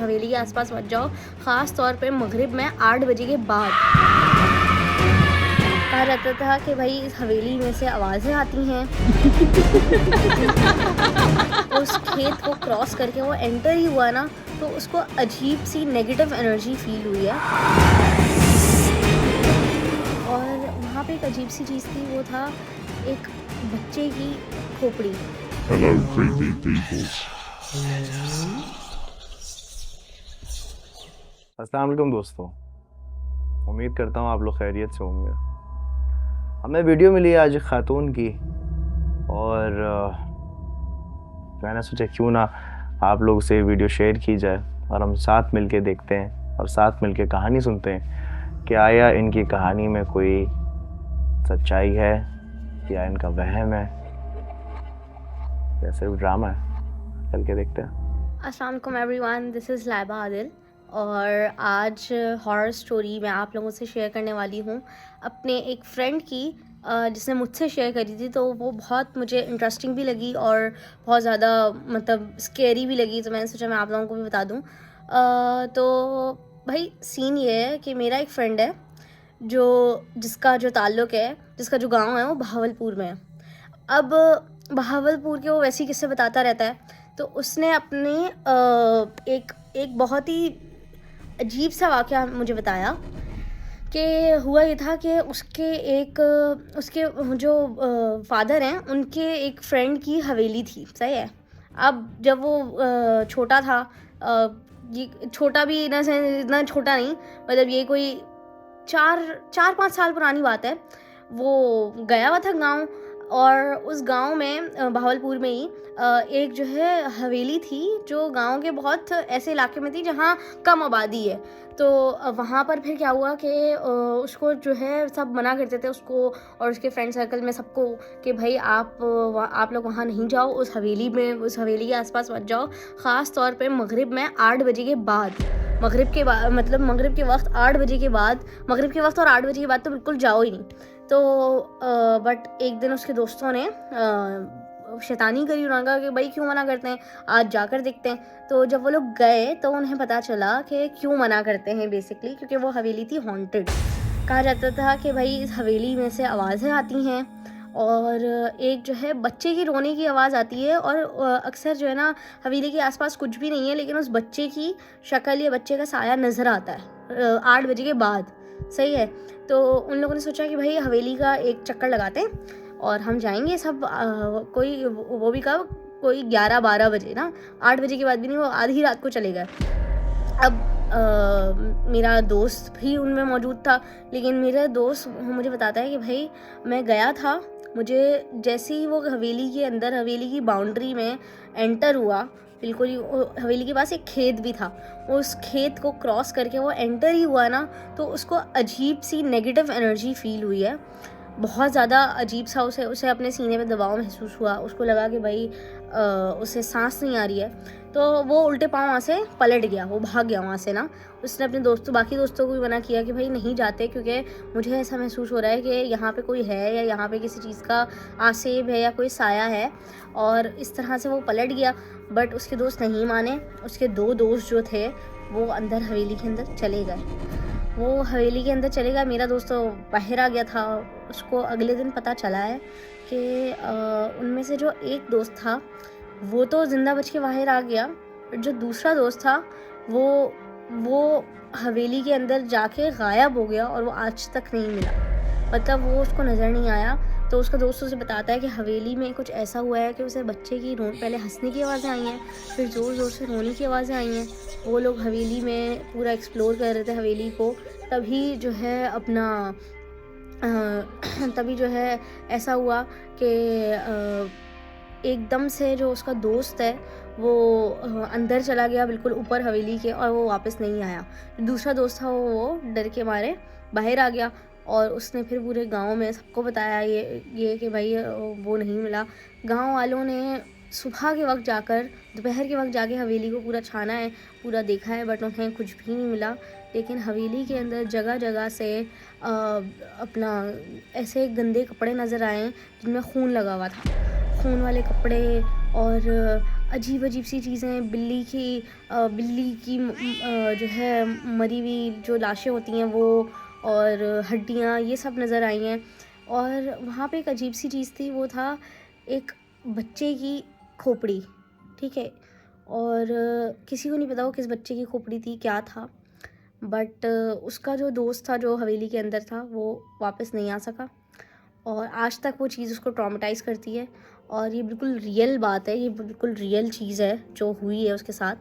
हवेली के आसपास मत जाओ, ख़ास तौर पे मगरिब में 8 बजे के बाद। कहा जाता था कि भाई इस हवेली में से आवाज़ें आती हैं। उस खेत को क्रॉस करके वो एंटर ही हुआ ना, तो उसको अजीब सी नेगेटिव एनर्जी फील हुई है। और वहाँ पे एक अजीब सी चीज़ थी, वो था एक बच्चे की खोपड़ी। Hello, creepy people. अस्सलाम वालेकुम दोस्तों, उम्मीद करता हूँ आप लोग खैरियत से होंगे। हमें वीडियो मिली आज एक खातून की और मैंने सोचा क्यों ना आप लोग से वीडियो शेयर की जाए और हम साथ मिलके देखते हैं और साथ मिलके कहानी सुनते हैं कि आया इनकी कहानी में कोई सच्चाई है या इनका वहम है या सिर्फ ड्रामा है। चल के देखते हैं। अस्सलाम वालेकुम everyone, this is Laiba Adil और आज हॉरर स्टोरी मैं आप लोगों से शेयर करने वाली हूँ अपने एक फ्रेंड की, जिसने मुझसे शेयर करी थी। तो वो बहुत मुझे इंटरेस्टिंग भी लगी और बहुत ज़्यादा मतलब स्केरी भी लगी, तो मैंने सोचा मैं आप लोगों को भी बता दूँ। तो भाई सीन ये है कि मेरा एक फ्रेंड है जिसका जो ताल्लुक़ है, जिसका जो गांव है वो बहावलपुर में है। अब बहावलपुर के वो वैसे ही किस्से बताता रहता है, तो उसने अपने एक बहुत ही अजीब सा वाक़या मुझे बताया कि हुआ ये था कि उसके जो फादर हैं, उनके एक फ्रेंड की हवेली थी, सही है। अब जब वो छोटा था, ये छोटा भी इतना छोटा नहीं, मतलब ये कोई 4-5 साल पुरानी बात है। वो गया हुआ था गाँव, और उस गांव में बहावलपुर में ही एक जो है हवेली थी, जो गांव के बहुत ऐसे इलाके में थी जहां कम आबादी है। तो वहाँ पर फिर क्या हुआ कि उसको जो है सब मना करते थे, उसको और उसके फ्रेंड सर्कल में सबको, कि भाई आप लोग वहाँ नहीं जाओ, उस हवेली के आसपास मत जाओ, ख़ास तौर पे मगरिब में 8 बजे के बाद। मगरिब के बाद मतलब मगरिब के वक्त 8 बजे के बाद, मगरिब के वक्त और 8 बजे के बाद तो बिल्कुल जाओ ही नहीं। तो बट एक दिन उसके दोस्तों ने शैतानी करी, उन्होंने कहा कि भाई क्यों मना करते हैं, आज जाकर देखते हैं। तो जब वो लोग गए तो उन्हें पता चला कि क्यों मना करते हैं, बेसिकली क्योंकि वो हवेली थी हॉन्टेड। कहा जाता था कि भाई इस हवेली में से आवाज़ें आती हैं और एक जो है बच्चे की रोने की आवाज़ आती है, और अक्सर जो है ना हवेली के आसपास कुछ भी नहीं है, लेकिन उस बच्चे की शक्ल या बच्चे का साया नज़र आता है 8 बजे के बाद, सही है। तो उन लोगों ने सोचा कि भाई हवेली का एक चक्कर लगाते हैं और हम जाएंगे सब, कोई वो भी कब कोई 11-12 बजे ना, 8 बजे के बाद भी नहीं, वो आधी रात को चले गए। अब मेरा दोस्त भी उनमें मौजूद था, लेकिन मेरा दोस्त मुझे बताता है कि भाई मैं गया था, मुझे जैसे ही वो हवेली की बाउंड्री में एंटर हुआ, बिल्कुल ही हवेली के पास एक खेत भी था, उस खेत को क्रॉस करके वो एंटर ही हुआ ना, तो उसको अजीब सी नेगेटिव एनर्जी फील हुई है, बहुत ज़्यादा अजीब सा। उसे अपने सीने में दबाव महसूस हुआ, उसको लगा कि भाई उसे सांस नहीं आ रही है। तो वो उल्टे पाँव वहाँ से पलट गया, वो भाग गया वहाँ से ना। उसने अपने बाकी दोस्तों को भी मना किया कि भाई नहीं जाते, क्योंकि मुझे ऐसा महसूस हो रहा है कि यहाँ पे कोई है या यहाँ पे किसी चीज़ का आसेब है या कोई साया है, और इस तरह से वो पलट गया। बट उसके दोस्त नहीं माने, उसके 2 दोस्त जो थे वो हवेली के अंदर चले गए। मेरा दोस्त तो बाहर आ गया था। उसको अगले दिन पता चला है कि उनमें से जो एक दोस्त था वो तो जिंदा बच के बाहर आ गया, बट जो दूसरा दोस्त था वो हवेली के अंदर जाके गायब हो गया और वो आज तक नहीं मिला, मतलब वो उसको नज़र नहीं आया। तो उसका दोस्त उसे बताता है कि हवेली में कुछ ऐसा हुआ है कि उसे बच्चे की पहले हंसने की आवाज़ें आई हैं, फिर ज़ोर ज़ोर से रोने की आवाज़ें आई हैं। वो लोग हवेली में पूरा एक्सप्लोर कर रहे थे हवेली को, तभी जो है ऐसा हुआ कि एकदम से जो उसका दोस्त है वो अंदर चला गया, बिल्कुल ऊपर हवेली के, और वो वापस नहीं आया। दूसरा दोस्त था वो डर के मारे बाहर आ गया, और उसने फिर पूरे गांव में सबको बताया ये कि भाई वो नहीं मिला। गांव वालों ने सुबह के वक्त जाकर, दोपहर के वक्त जाके हवेली को पूरा छाना है, पूरा देखा है, बट उन्हें कुछ भी नहीं मिला। लेकिन हवेली के अंदर जगह जगह से अपना ऐसे गंदे कपड़े नज़र आए जिनमें खून लगा हुआ था, खून वाले कपड़े, और अजीब अजीब सी चीज़ें, बिल्ली की जो है मरी हुई जो लाशें होती हैं वो, और हड्डियाँ, ये सब नज़र आई हैं। और वहाँ पे एक अजीब सी चीज़ थी, वो था एक बच्चे की खोपड़ी, ठीक है। और किसी को नहीं पता वो किस बच्चे की खोपड़ी थी, क्या था। बट उसका जो दोस्त था जो हवेली के अंदर था, वो वापस नहीं आ सका, और आज तक वो चीज़ उसको ट्रॉमेटाइज़ करती है। और ये बिल्कुल रियल बात है, ये बिल्कुल रियल चीज़ है जो हुई है उसके साथ,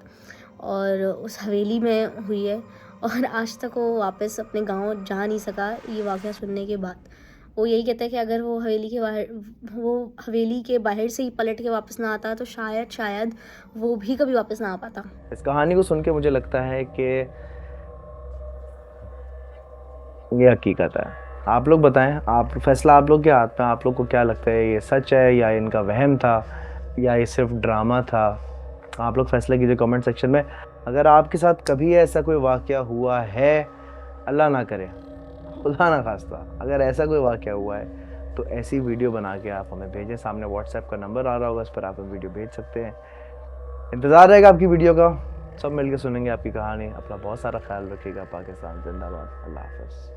और उस हवेली में हुई है। और आज तक वो वापस अपने गांव जा नहीं सका ये वाक़या सुनने के बाद। वो यही कहता है कि अगर वो हवेली के बाहर से ही पलट के वापस ना आता तो शायद वो भी कभी वापस ना आ पाता। इस कहानी को सुन के मुझे लगता है कि ये हकीकत है। आप लोग बताएं, आप फैसला आप लोग के हाथ में। आप लोग को क्या लगता है, ये सच है या इनका वहम था या ये सिर्फ ड्रामा था? आप लोग फैसला कीजिए कमेंट सेक्शन में। अगर आपके साथ कभी ऐसा कोई वाक़या हुआ है, अल्लाह ना करे, खुदा ना खास्ता, अगर ऐसा कोई वाक़या हुआ है तो ऐसी वीडियो बना के आप हमें भेजें। सामने व्हाट्सएप का नंबर आ रहा होगा, उस पर आप हमें वीडियो भेज सकते हैं। इंतज़ार रहेगा आपकी वीडियो का। सब मिलकर सुनेंगे आपकी कहानी। अपना बहुत सारा ख्याल रखिएगा। पाकिस्तान जिंदाबाद। अल्लाह हाफ़िज़।